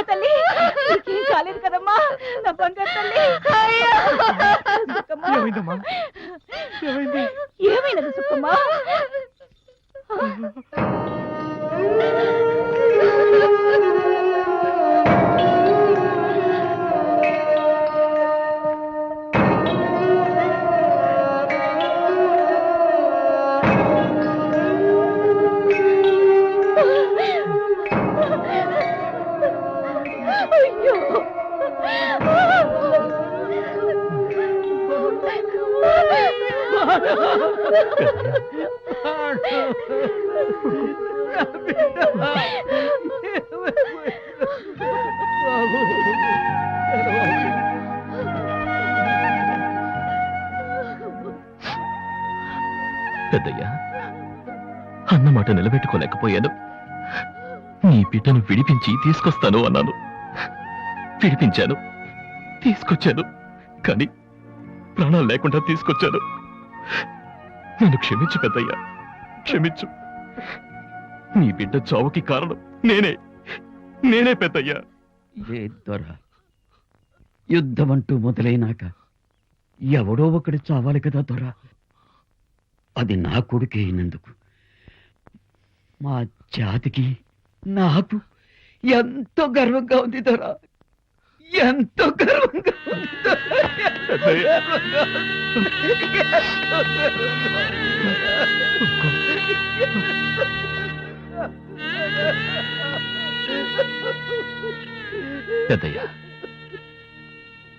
తల్లి ఏం కాలేదు కదమ్మా నా బంగారు తల్లి. ఏమైనది సుక్కమ్మా? పెద్దయ్యా, అన్నమాట నిలబెట్టుకోలేకపోయాను. నీ బిడ్డను విడిపించి తీసుకొస్తాను అన్నాను. విడిపించాను, తీసుకొచ్చాను. కానీ ప్రాణాలు లేకుండా తీసుకొచ్చాను. నన్ను క్షమించు పెద్దయ్యా, క్షమించు. నీ బిడ్డ చావుకి కారణం నేనే పెద్దయ్యా. ఏ దొర, యుద్ధం అంటూ మొదలైనాక ఎవడో ఒకటి చావాలి కదా దొర. అది నా కొడుకే అయినందుకు మా జాతికి నాకు ఎంతో గర్వంగా ఉంది దొర. ఎంతో గర్వంగా ఉంది పెద్దయ్యా,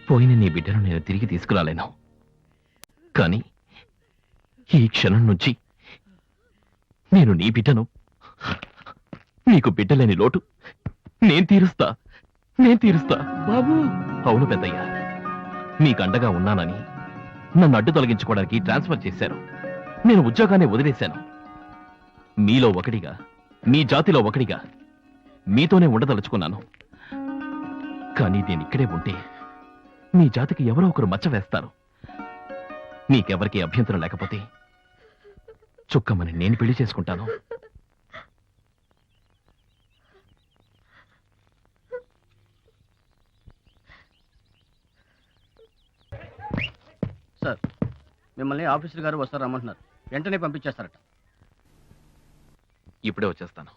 పోయిన నీ బిడ్డను నేను తిరిగి తీసుకురాలేను. కానీ ఈ క్షణం నుంచి నేను నీ బిడ్డను, నీకు బిడ్డలేని లోటు నేను తీరుస్తా బాబు. అవును పెద్దయ్యా, మీకు అండగా ఉన్నానని నన్ను అడ్డు తొలగించుకోవడానికి ట్రాన్స్ఫర్ చేశారు. నేను ఉద్యోగాన్ని వదిలేశాను. మీలో ఒకటిగా, మీ జాతిలో ఒకటిగా మీతోనే ఉండదలుచుకున్నాను. కానీ నేను ఇక్కడే ఉంటే మీ జాతికి ఎవరో ఒకరు మచ్చ వేస్తారు. మీకెవరికి అభ్యంతరం లేకపోతే చుక్కమని నేను పెళ్లి చేసుకుంటాను. సార్, మిమ్మల్ని ఆఫీసర్ గారు వస్తారు రమ్మంటున్నారు. వెంటనే పంపించేస్తారట. ఇప్పుడే వచ్చేస్తాను.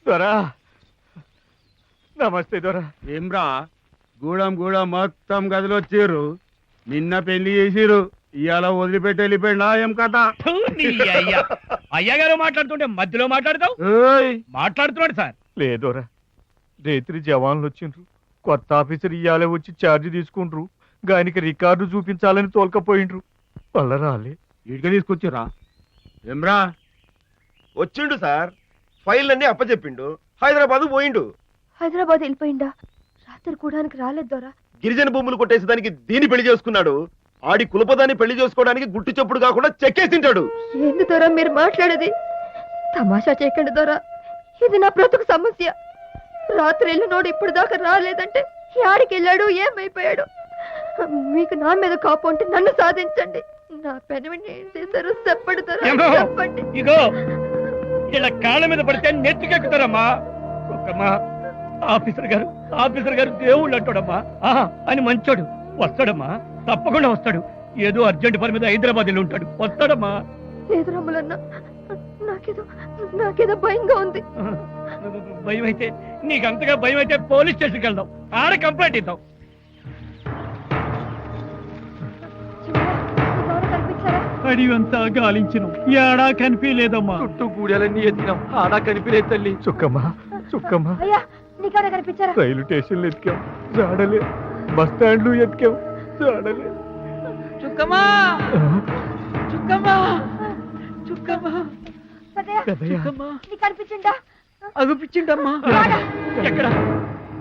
దొరా, నమస్తే దొరా. ఏమ్రా, గూడెం మొత్తం గదిలో వచ్చారు. నిన్న పెళ్లి చేసిరు, ఇవాళ వదిలిపెట్టి వెళ్ళిపోయినా ఏం కథ? అయ్యగారు మాట్లాడుతుంటే మధ్యలో మాట్లాడతావు? మాట్లాడుతున్నాడు సార్. లేదోరా, రేత్రి జవాన్లు వచ్చిండ్రు. కొత్త ఆఫీసర్ ఇయ్యాలే వచ్చి ఛార్జ్ తీసుకుంటారు. గానికి రికార్డు చూపించాలని తోలుకపోయిండ్రు. వల్ల రాలే. ఇటుక తీసుకొచ్చిరా? ఏమ్రా? వచ్చిండు సార్, ఫైల్ అన్ని అప్పచెప్పిండు. హైదరాబాద్ పోయిండు. హైదరాబాద్ వెళ్ళిపోయిందా? రాత్రి కూడానికి రాలేదు దొరా. గిరిజన భూములు కొట్టేసేదానికి దీన్ని పెళ్లి చేసుకున్నాడు. ఆడి కులపదాన్ని పెళ్లి చేసుకోవడానికి గుట్టు చెప్పుడు కాకుండా చెక్కేసింటాడు. ఏంది దొరా మీరు మాట్లాడేది? తమాషా చేయకండి దొరా, ఇది నా బ్రతుకు సమస్య. రాత్రి వెళ్ళినోడు ఇప్పుడు దాకా రాలేదంటే యాడికి వెళ్ళాడు, ఏమైపోయాడు? మీకు నా మీద కాపు ఉంటే నన్ను సాధించండి. నా పెనవిని ఏం చేశారు చెప్పండి దొరా, చెప్పండి. ఇగో ఇలా కాళ్ళ మీద పడితే నెత్తికెక్కుతారమ్మా. ఆఫీసర్ గారు దేవుళ్ళు అంటాడమ్మా. అని మంచోడు. వస్తాడమ్మా, తప్పకుండా వస్తాడు. ఏదో అర్జెంట్ పని మీద హైదరాబాద్ వెళ్ళి ఉంటాడు. వస్తాడమ్మా. లేదు రమ్ములన్న, నాకేదో భయంగా ఉంది. భయం అయితే, నీకు అంతగా భయం అయితే పోలీస్ స్టేషన్కి వెళ్దాం, ఆడ కంప్లైంట్ ఇద్దాం. అడివంతా గాలించినాం ఏడా కనిపించలేదమ్మా చుట్టూ గూడెలన్నీ ఎత్తినాం ఆడా కనిపించలేదు తల్లి చుక్కమ్మా చుక్కమ్మా అయ్యా నీకేమైనా కనిపించారా? రైలు స్టేషన్లు ఎతికాం జాడలే బస్ స్టాండ్లు ఎతికాం జాడలే చుక్కమ్మా చుక్కమ్మా చుక్కమ్మా పెద్దయ్య, పెద్దయ్య నీకు కనిపించిందా? అగుపిచ్చిండమ్మా రాడా? ఎక్కడ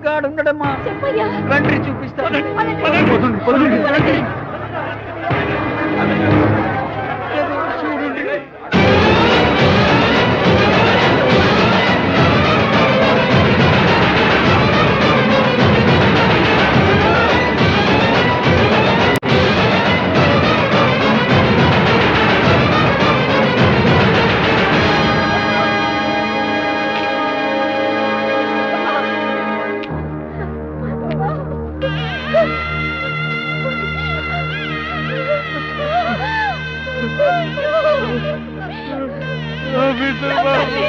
గాడున్నాడమ్మా చెప్పయ్యా. రండి చూపిస్తా పదండి, పదండి. ఆఫీసర్ బాబు.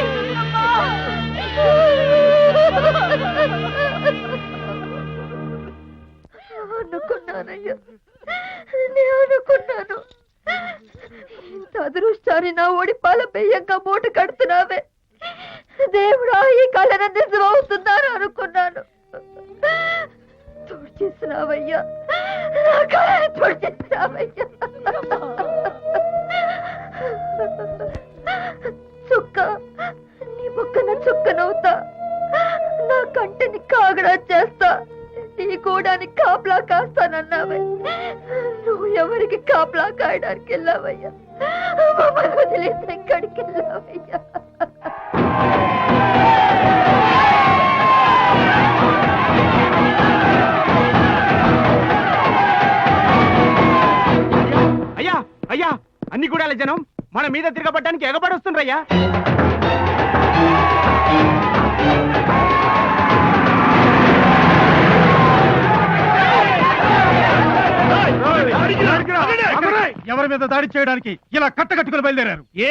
అనుకున్నానయ్యా, నేను అనుకున్నాను. ఇంత అదృష్టాన్ని నా ఓడిపాల బెయ్యంగా మూట కడుతున్నావే దేవుడా, ఈ కళన నిజమవుతుందని అనుకున్నాను. తోడ్చేసినావయ్యా, నా కళని తోడ్చేసినావయ్యా. చుక్క నీ ముక్కన చుక్కనవుతా, నా కంటిని కాగడా చేస్తా, నీ కూడానికి కాపలా కాస్తానన్నావే. నువ్వు ఎవరికి కాపలా కాయడానికి వెళ్ళావయ్యా? మమ్మల్ని వదిలేసి ఎక్కడికి వెళ్ళావయ్యా? అయ్యా అయ్యా అన్ని కూడా జనం మన మీద తిరగబడ్డానికి ఎగబడొస్తుండ్రయ్యా. ఎవరి మీద దాడి చేయడానికి ఇలా కట్టకట్టుకుని బయలుదేరారు? ఏ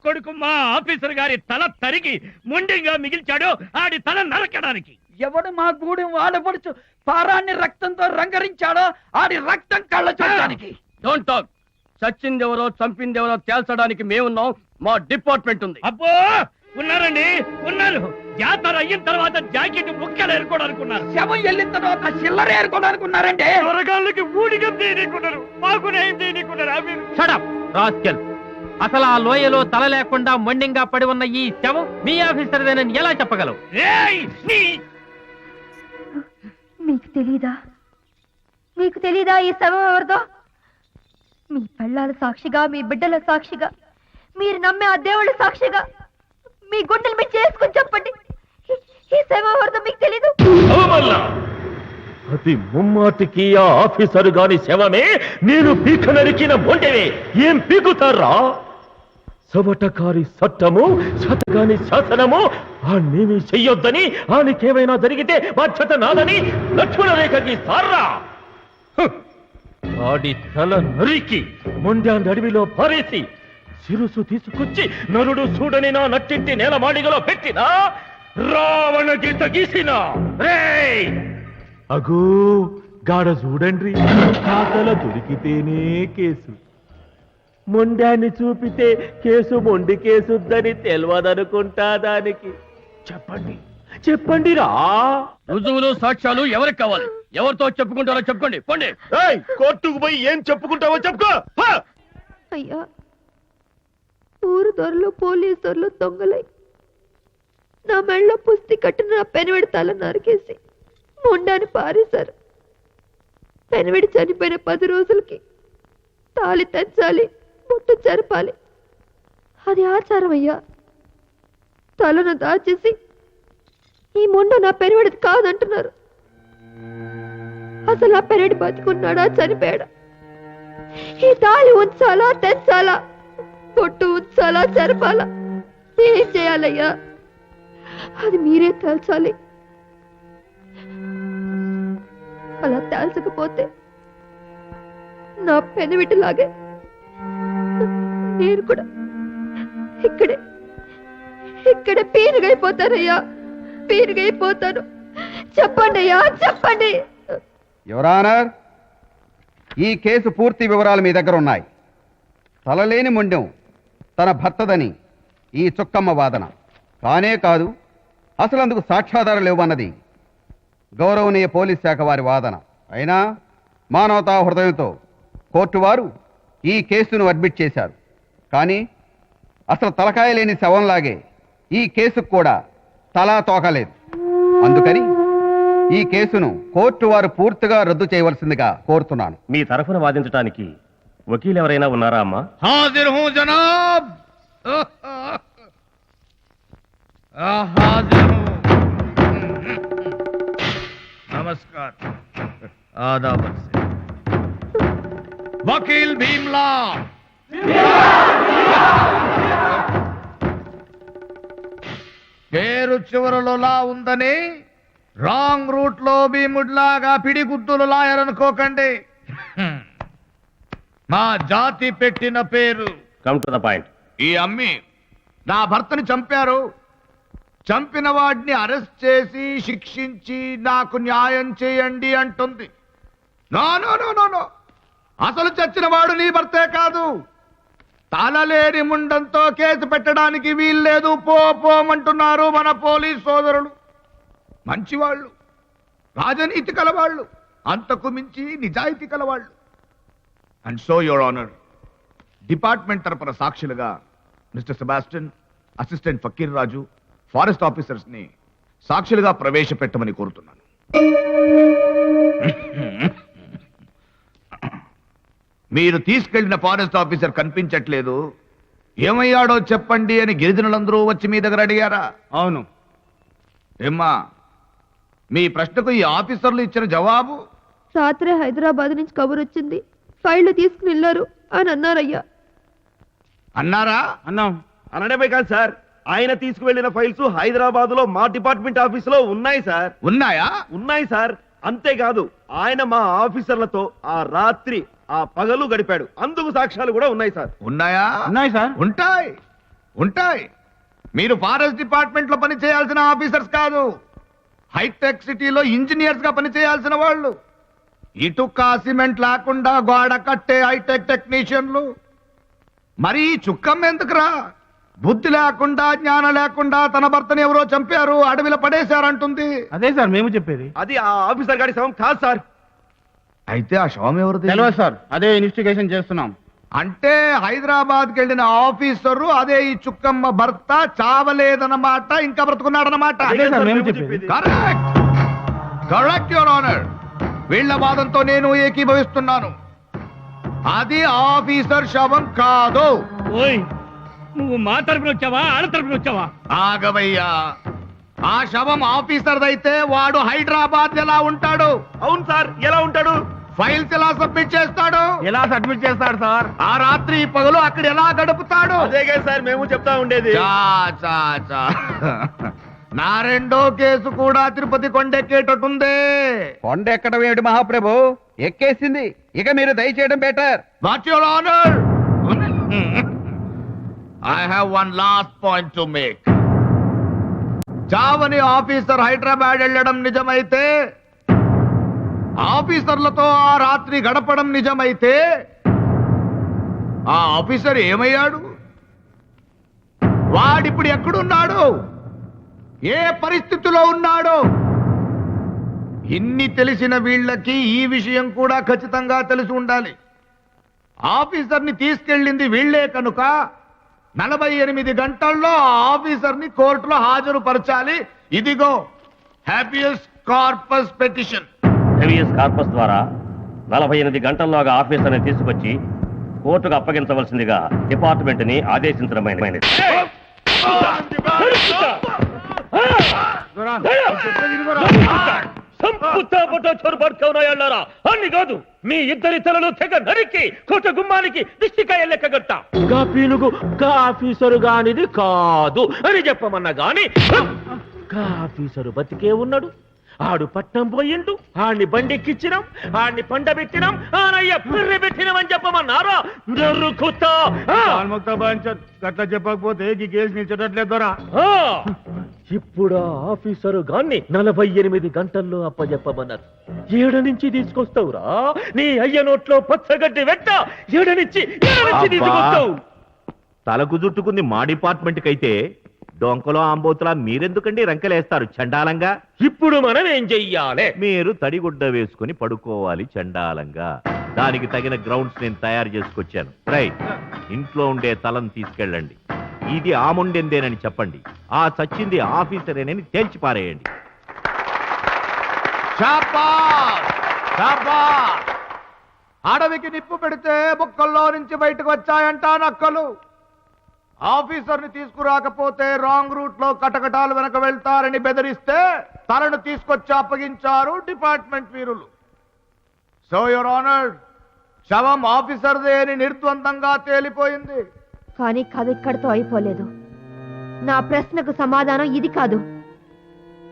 కొడుకు మా ఆఫీసర్ గారి తల తరిగి మొండిగా మిగిల్చాడో ఆడి తల నరకడానికి. ఎవడు మా గూడెం వాడపడుచు పారాన్ని రక్తంతో రంగరించాడో ఆడి రక్తం కళ్ళ చూడడానికి. Don't talk. చచ్చిందెవరో చంపిందెవరో తేల్చడానికి మేమున్నాం, మా డిపార్ట్మెంట్ ఉంది. అబ్బో ఉన్నారండి, ఉన్నారు. జాతర అయిన తర్వాత జాకెట్ ముక్కలు ఏరుకోవడానుకున్నారు. శవం వెళ్ళిన తర్వాత చిల్లర ఏరుకోవడానుకున్నారండి. త్వరగాళ్ళకి ఊడిగం చేయనీకున్నారు, మాకు న్యాయం చేయనీకున్నారు. అసలు ఆ లోయలో తల లేకుండా మొండింగా పడి ఉన్న ఈ శవం మీ ఆఫీసర్దేనని ఎలా చెప్పగలవు? మీకు తెలీదా? మీకు తెలీదా ఈ శవం ఎవరిదో? మీ పెళ్ళాల సాక్షిగా, మీ బిడ్డల సాక్షిగా, మీరు నమ్మే ఆ దేవుళ్ళ సాక్షిగా మీ గుండెలు మీరు చేసుకుని చెప్పండి, ఈ శవం ఎవరిదో మీకు తెలీదు? అది ముమ్మాటికి ఆ ఆఫీసరు గాని శవమే. నేను పీక నరికిన మొండెవే. ఏం పీకుతారా? సవటకారి చట్టము, శతగాని శాసనము ఆనేమి చెయ్యొద్దని, ఆనికేమైనా జరిగితే బాధ్యత నాదని లక్ష్మణ రేఖకి సార్రా. ఆడి తల నరికి మొండ్యాన్ని అడవిలో పారేసి శిరుసు తీసుకొచ్చి నరుడు చూడని నా నట్టింటి నేలమాడిగలో పెట్టినా రావణ గీత గీసిన రేయ్ అగో గాడ చూడండి, ఖాతల దొరికితేనే కేసు, మొండాన్ని చూపితే కేసు మొండి కేసుద్దని తెలియదనుకుంటా దానికి. చెప్పండి చెప్పండి రా. రుజువులు సాక్ష్యాలు ఎవరికి కావాలి? ఎవరితో చెప్పుకుంటారో చెప్పుకోండి, పోండి. కోర్టుకు పోయి ఏం చెప్పుకుంటావో చెప్పుకో. అయ్యా, ఊరు దొరలు పోలీసు దొరలు దొంగలై నా మెళ్ళ పుస్తి కట్టిన నా పెనివిడి తల నరికేసి మొండాన్ని పారేశారు. పెనివిడి చనిపోయిన 10 రోజులకి తాళి తెంచాలి, ముట్టు జరపాలి, అది ఆచారం అయ్యా. తలను దాచేసి ఈ మొండ నా పెనివిడిది కాదంటున్నారు. అసలు ఆ పెనివిడి బతికున్నాడా చనిపోయాడా? ఈ తాళి ఉంచాలా తెంచాలా, పొట్టు ఉంచాలా జరపాలా, ఏం చేయాలయ్యా? అది మీరే తేల్చాలి. అలా తేల్చకపోతే నా పెనివిటిలాగే నేను కూడా ఇక్కడే పీరుగైపోతానయ్యా, పీరుగైపోతాను. చెప్పండి అయ్యా, చెప్పండి. యువర్ ఆనర్, ఈ కేసు పూర్తి వివరాలు మీ దగ్గర ఉన్నాయి. తలలేని మొండెం తన భర్తదని ఈ చుక్కమ్మ వాదన. కానే కాదు, అసలు అందుకు సాక్ష్యాధారాలు లేవన్నది గౌరవనీయ పోలీస్ శాఖ వారి వాదన. అయినా మానవతా హృదయంతో కోర్టు వారు ఈ కేసును అడ్మిట్ చేశారు. కానీ అసలు తలకాయ లేని శవంలాగే ఈ కేసుకు కూడా తలా తోకలేదు. అందుకని ఈ కేసును కోర్టు వారు పూర్తిగా రద్దు చేయవలసిందిగా కోరుతున్నాను. మీ తరఫున వాదించడానికి వకీలు ఎవరైనా ఉన్నారా అమ్మా? హాజిర్ హూ జనాబ్. హాజిర్ హూ. नमस्कार, आदाब से वकील भीमला. పేరు చివరలో లా ఉందని రాంగ్ రూట్ లో భీముడిలాగా పిడిగుద్దులు లాయర్ అనుకోకండి. మా జాతి పెట్టిన పేరు. Come to the point. ఈ అమ్మి నా భర్తని చంపారు, చంపిన వాడిని అరెస్ట్ చేసి శిక్షించి నాకు న్యాయం చేయండి అంటుంది. No no no no no, అసలు చచ్చిన వాడు నీ భర్తే కాదు. తలలేని ముండంతో కేసు పెట్టడానికి వీల్లేదు, పోమంటున్నారు మన పోలీస్ సోదరులు. మంచివాళ్ళు, రాజనీతి కలవాళ్ళు, అంతకు మించి నిజాయితీ కలవాళ్ళు. And so your honour, department తరపున సాక్షులుగా mister Sebastian, assistant Fakir Raju, forest officers ని సాక్షులుగా ప్రవేశపెట్టమని కోరుతున్నాను. మీరు తీసుకెళ్లిన ఫారెస్ట్ ఆఫీసర్ కనిపించట్లేదు, ఏమయ్యాడో చెప్పండి అని గిరిజనులందరూ వచ్చి మీ దగ్గర అడిగారా? అవును. ఏమ్మా, మీ ప్రశ్నకు ఈ ఆఫీసర్లు ఇచ్చిన జవాబు? రాత్రే హైదరాబాద్ నుంచి కబురు వచ్చింది, ఫైళ్లు తీసుకుని వెళ్ళారు అని అన్నారయ్యా. అన్నారా? అన్నాం. అనడమే కాదు సార్, ఆయన తీసుకువెళ్లిన ఫైల్స్ హైదరాబాద్ లో మా డిపార్ట్మెంట్ ఆఫీస్ లో ఉన్నాయి సార్. ఉన్నాయా? ఉన్నాయి సార్. అంతేకాదు, ఆయన మా ఆఫీసర్లతో ఆ రాత్రి ఆ పగలు గడిపాడు, అందుకు సాక్ష్యాలు కూడా ఉన్నాయి సార్. ఉన్నాయా? ఉన్నాయి సార్. ఉంటాయి ఉంటాయి. మీరు ఫారెస్ట్ డిపార్ట్మెంట్ లో పని చేయాల్సిన ఆఫీసర్స్ కాదు, హైటెక్ సిటీలో ఇంజనీర్స్ గా పని చేయాల్సిన వాళ్ళు. ఇటుక సిమెంట్ లేకుండా గోడ కట్టే హైటెక్ టెక్నీషియన్లు. మరి చుక్కం ఎందుకురా? బుద్ధి లేకుండా, జ్ఞానం లేకుండా తన భర్తని ఎవరో చంపారు, అడవిలో పడేశారంటుంది. అదే సార్ మేము చెప్పేది. అది ఆ ఆఫీసర్ గారి శవం కాదు సార్. అయితే ఆ శవం ఎవరిది? తెలియదు సార్, అదే ఇన్వెస్టిగేషన్ చేస్తున్నాం. అంటే హైదరాబాద్కి వెళ్ళిన ఆఫీసరు అదే ఈ చుక్కమ్మ భర్త చావలేదన్నమాట, ఇంకా బ్రతుకున్నాడన్నమాట. అదే సార్ మేము చెప్పేది. Correct correct your honour. వీళ్ల వాదంతో నేను ఏకీభవిస్తున్నాను. అది ఆఫీసర్ శవం కాదు. ఓయ్, నువ్వు మా తరపున వచ్చావా, ఆడ తరపున వచ్చావా? ఆగవయ్యా, ఆ శవం ఆఫీసర్దైతే వాడు హైదరాబాద్ ఎలా ఉంటాడు? అవును సార్, ఎలా ఉంటాడు? ఫైల్స్ ఎలా సబ్మిట్ చేస్తాడు? ఎలా సబ్మిట్ చేస్తాడు సార్? ఆ రాత్రి పగలు అక్కడ ఎలా గడుపుతాడు? అదేగా సార్ మేము చెప్తా ఉండేది. చా, చా, చా. నా రెండో కేసు కూడా తిరుపతి కొండెక్కేటట్టుంది. కొండ ఎక్కడం ఏమిటి మహాప్రభు, ఎక్కేసింది. ఇక మీరు దయచేయడం better. What your honour, I have one last point to make. చావని ఆఫీసర్ హైదరాబాద్ వెళ్ళడం నిజమైతే, ఆఫీసర్లతో ఆ రాత్రి గడపడం నిజమైతే, ఆ ఆఫీసర్ ఏమయ్యాడు? వాడిప్పుడు ఎక్కడున్నాడు? ఏ పరిస్థితిలో ఉన్నాడు? ఇన్ని తెలిసిన వీళ్ళకి ఈ విషయం కూడా ఖచ్చితంగా తెలిసి ఉండాలి. ఆఫీసర్ని తీసుకెళ్ళింది వీళ్లే కనుక 48 గంటల్లో ఆ ఆఫీసర్ని కోర్టులో హాజరుపరచాలి. ఇదిగో హ్యాబియస్ కార్పస్ పిటిషన్. హెవియస్ కార్పస్ ద్వారా 48 గంటల్లోగా ఆఫీసర్ని తీసుకొచ్చి కోర్టుకు అప్పగించవలసిందిగా డిపార్ట్మెంట్ ని ఆదేశించడమైనది. అన్ని కాదు, మీ ఇద్దరి తలలు తెగ నరికి కోట గుమ్మానికి దిష్టికాయ లెక్కగట్ట. గా పీనుగు గా ఆఫీసరు గానిది కాదు అని చెప్పమన్నా గాని గా ఆఫీసరు బతికే ఉన్నాడు. ఆడు పట్నం పోయిండు, ఆడిని బండెక్కిచ్చినాం, ఆడిని పండబెట్టినాం, ఆనయ్య పిర్రె పెట్టినాం అని చెప్పమన్నారా? దొరుకుతా గట్లా చెప్పకపోతే ఈ కేసు నిలిచేటట్లేదు. ఇప్పుడు ఆ ఆఫీసరు గాన్ని 48 గంటల్లో అప్పజెప్పమన్నారు. 7 నుంచి తీసుకొస్తావురా నీ అయ్య నోట్లో పచ్చగడ్డి వెట్ట. 7 నుంచి తీసుకొస్తావు. తలకు జుట్టుకుంది మా డిపార్ట్మెంట్ కైతే డొంకలో ఆంబోతులా మీరెందుకండి రంకెలేస్తారు చండాలంగా? ఇప్పుడు మనం ఏం చెయ్యాలి? మీరు తడిగుడ్డ వేసుకుని పడుకోవాలి చండాలంగా. దానికి తగిన గ్రౌండ్స్ నేను తయారు చేసుకొచ్చాను. రైట్, ఇంట్లో ఉండే తలను తీసుకెళ్ళండి. ఇది ఆముండెందేనని చెప్పండి. ఆ చచ్చింది ఆఫీసరేనని తేల్చి పారేయండి. శాబాష్! శాబాష్! అడవికి నిప్పు పెడితే బుక్కల్లో నుంచి బయటకు వచ్చాయంట నక్కలు. ఆఫీసర్ని తీసుకురాకపోతే రాంగ్ రూట్ లో కటకటాలు వెనక వెళ్తారని బెదిరిస్తే తలను తీసుకొచ్చి అప్పగించారు డిపార్ట్మెంట్ వీరులు. సో యువర్ ఆనర్, శవం ఆఫీసర్దే అని నిర్ద్వందంగా తేలిపోయింది. కానీ కథ ఇక్కడితో అయిపోలేదు. నా ప్రశ్నకు సమాధానం ఇది కాదు.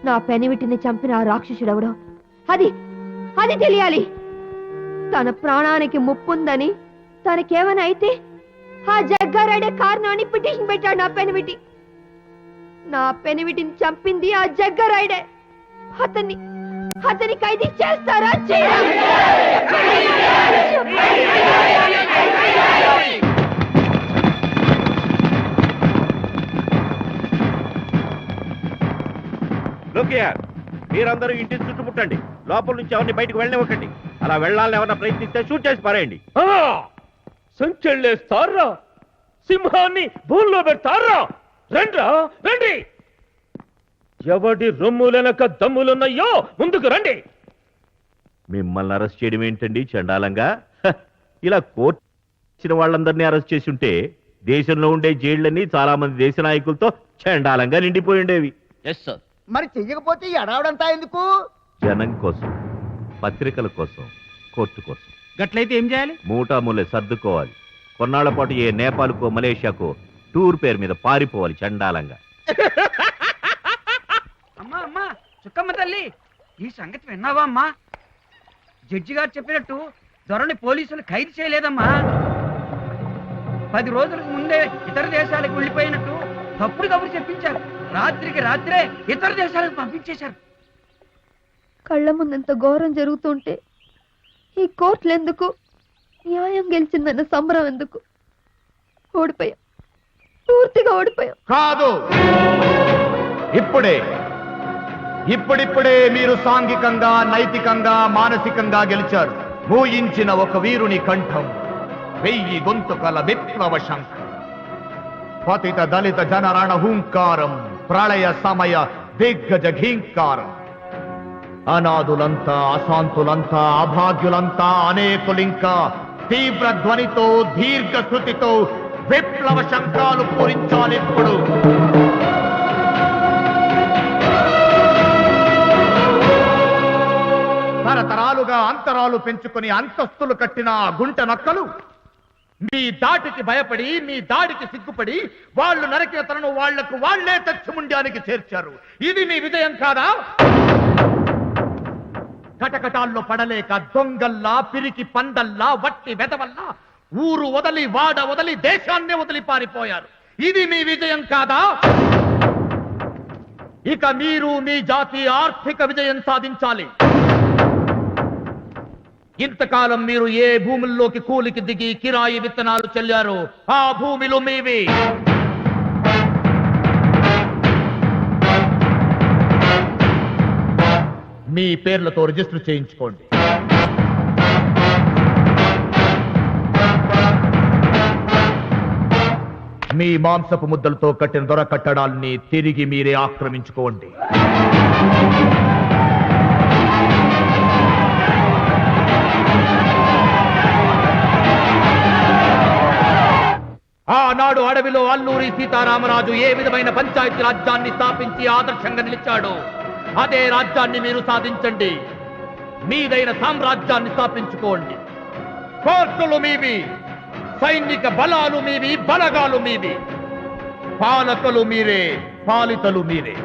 నా పెనివిటిని చంపిన ఆ రాక్షసుడెవడో అది అది తెలియాలి. తన ప్రాణానికి ముప్పుందని తనకేమైనా అయితే ఆ జగ్గారాడే కారణాన్ని పిటిషన్ పెట్టాడు నా పెనివిటి. నా పెనివిటిని చంపింది ఆ జగ్గారాయుడే. అతని ఖైదీ చేస్తారా? మీరందరూ ఇంటిని చుట్టుముట్టండి. లోపల నుంచి ఎవరిని బయటకు వెళ్ళనివ్వకండి. అలా వెళ్ళాలని ఎవరన్నా ప్రయత్నిస్తే షూట్ చేసి పారేయండి. సంచెళ్ళేస్తారా? సింహాన్ని భూమిలో పెడతారా? రండ్రా, రండి. ఎవడి రొమ్ములెనక దమ్ములున్నాయో ముందుకు రండి. మిమ్మల్ని అరెస్ట్ చేయడం ఏంటండి చండాలంగా? ఇలా కోర్టు ఇచ్చిన వాళ్ళందరినీ అరెస్ట్ చేసి ఉంటే దేశంలో ఉండే జైళ్ళన్నీ చాలా మంది దేశ నాయకులతో చండాలంగా నిండిపోయి ఉండేవి. Yes sir. మరి చెయ్యకపోతే ఎడవడంతా ఎందుకు? జనం కోసం, పత్రికల కోసం, కోర్టు కోసం. గట్లయితే ఏం చేయాలి? మూటామూలే సర్దుకోవాలి. కొన్నాళ్ల పాటు ఏ నేపాల్కో మలేషియాకో టూర్ పేరు మీద పారిపోవాలి చండాలంగా. అమ్మా అమ్మా చుక్కమ్మ తల్లి, ఈ సంగతి విన్నావా అమ్మా? జడ్జి గారు చెప్పినట్టు దొరని పోలీసులు ఖైదు చేయలేదమ్మా. 10 రోజులకు ముందే ఇతర దేశాలకు వెళ్ళిపోయినట్టు తప్పుడు కబురు చెప్పించారు. రాత్రికి రాత్రే ఇతర దేశాలకు పంపించేశారు. కళ్ళ ముందంత ఘోరం జరుగుతుంటే ఈ కోర్టులు ఎందుకు? న్యాయం గెలిచిందన్న సంబరం ఎందుకు? ఓడిపోయాం, పూర్తిగా ఓడిపోయాం. కాదు, ఇప్పుడిప్పుడే మీరు సాంఘికంగా, నైతికంగా, మానసికంగా గెలిచారు. మూయించిన ఒక వీరుని కంఠం 1000 గొంతుకల విప్లవ శంఖం. పతిత దళిత జనరణ హూంకారం, ప్రళయ సమయ దిగ్గజ ఘీంకారం. అనాథులంతా, అశాంతులంతా, అభాగ్యులంతా, అనేకులింకా తీవ్ర ధ్వనితో, దీర్ఘ శృతితో విప్లవ శంఖాలు పూరించాలి. ఇప్పుడు తరతరాలుగా అంతరాలు పెంచుకుని అంతస్తులు కట్టిన ఆ గుంట నక్కలు మీ దాటికి భయపడి, మీ దాడికి సిగ్గుపడి వాళ్ళు నరికిన తనను వాళ్లకు వాళ్లే తచ్చిముండ్యానికి చేర్చారు. ఇది మీ విజయం కాదా? కటకటాల్లో పడలేక దొంగల్లా, పిరికి పందల్లా, వట్టి వెదవల్లా ఊరు వదలి, వాడ వదలి, దేశాన్నే వదిలి పారిపోయారు. ఇది మీ విజయం కాదా? ఇక మీరు మీ జాతి ఆర్థిక విజయం సాధించాలి. ఇంతకాలం మీరు ఏ భూముల్లోకి కూలికి దిగి కిరాయి విత్తనాలు చెల్లారో ఆ భూమిలో మీవి. మీ పేర్లతో రిజిస్టర్ చేయించుకోండి. మీ మాంసపు ముద్దలతో కట్టిన దొర కట్టడాల్ని తిరిగి మీరే ఆక్రమించుకోండి. ఆనాడు అడవిలో అల్లూరి సీతారామరాజు ఏ విధమైన పంచాయతీ రాజ్యాన్ని స్థాపించి ఆదర్శంగా నిలిచాడు, అదే రాజ్యాన్ని మీరు సాధించండి. మీదైన సామ్రాజ్యాన్ని స్థాపించుకోండి. కోర్టులు మీవి, సైనిక బలాలు మీవి, బలగాలు మీవి, పాలకులు మీరే, పాలితలు మీరే.